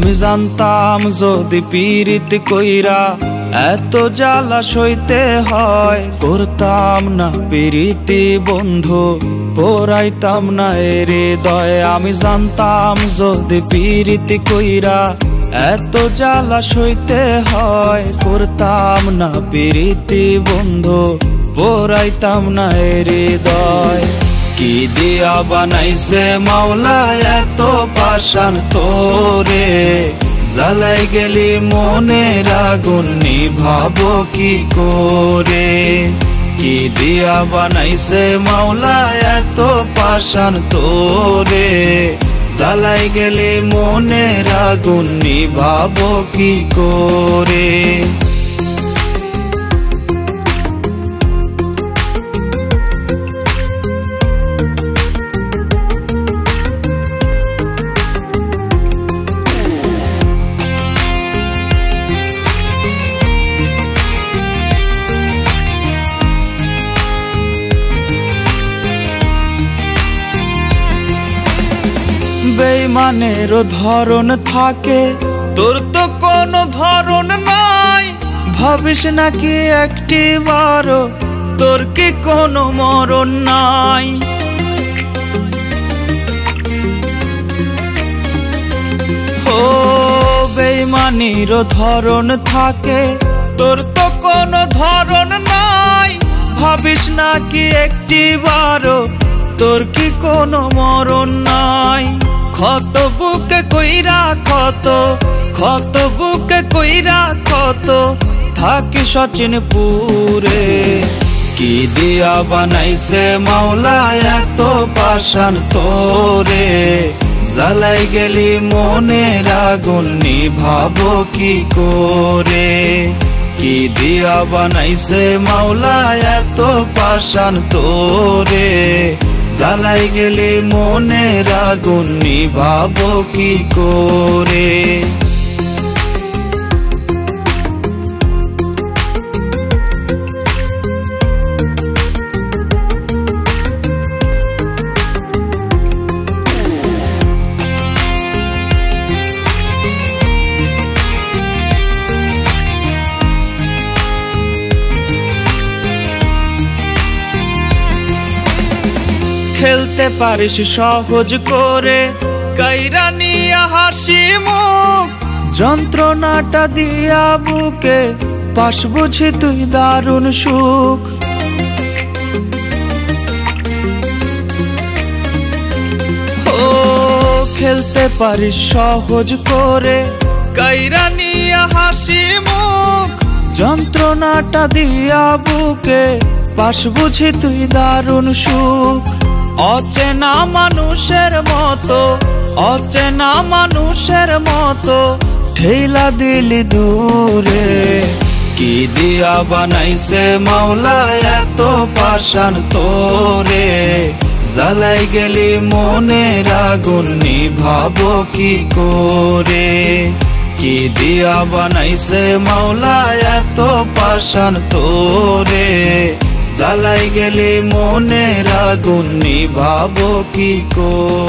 আমি জানতাম যদি পীড়িত কইরা এত জ্বালা সইতে হয়, করতাম না পীড়িতি বন্ধু, পোড়াইতাম না এর হৃদয়। আমি জানতাম যদি পীড়িত কইরা এত জ্বালা সইতে হয়, করতাম না পীড়িতি বন্ধু, পোড়াইতাম না এর হৃদয়। কি দিয়া বানাইছে মাওলা এত পাষাণ তোরে, জ্বালাই গেলি মনের আগুন নিভাবো কি করে। কি দিয়া বানাইছে মাওলা এত পাষাণ তোরে, জ্বালাই গেলি মনের আগুন নিভাবো কি করে। বেইমানেরও ধরন থাকে, তোর তো কোনো ধরন নাই। ভাবিস নাকি একটিবারও তোর কি কোনো মরণ নাই। ও বেইমানেরও ধরন থাকে, তোর তো কোনো ধরন নাই। ভাবিস নাকি একটিবারও তোর কি কোনো মরণ নাই। ক্ষত বুকে কইরা ক্ষত বুকে কইরা ক্ষত থাকি সচিনপুরে। কি দিয়া বানাইছে মাওলা এত পাষাণ তোরে, জ্বালাই গেলি মনের আগুন নিভাবো কি করে। কি দিয়া বানাইছে মাওলা এত পাষাণ তোরে, জ্বালাই গেলি মনের আগুন নিভাবো কি করে। খেলতে পারিস সহজ করে কাইরা নিয়া হাসি মুখ, যন্ত্রণাটা দিয়া বুকে পাশ বুঝি তুই দারুণ সুখ। ও খেলতে পারিস সহজ করে কাইরা নিয়া হাসি মুখ, যন্ত্রণাটা দিয়া বুকে পাশ বুঝি তুই দারুণ সুখ। অচেনা মানুষের মতো, অচেনা মানুষের মতো ঠেলা দিলি দূরে। কি দিয়া বানাইছে মাওলা এত পাষাণ তোরে, জ্বালাই গেলি মনের আগুন নিভাবো কি করে। কি দিয়া বানাইছে মাওলা এত পাষাণ তোরে, জ্বালাই গেলি মনের আগুন নিভাবো কি করে।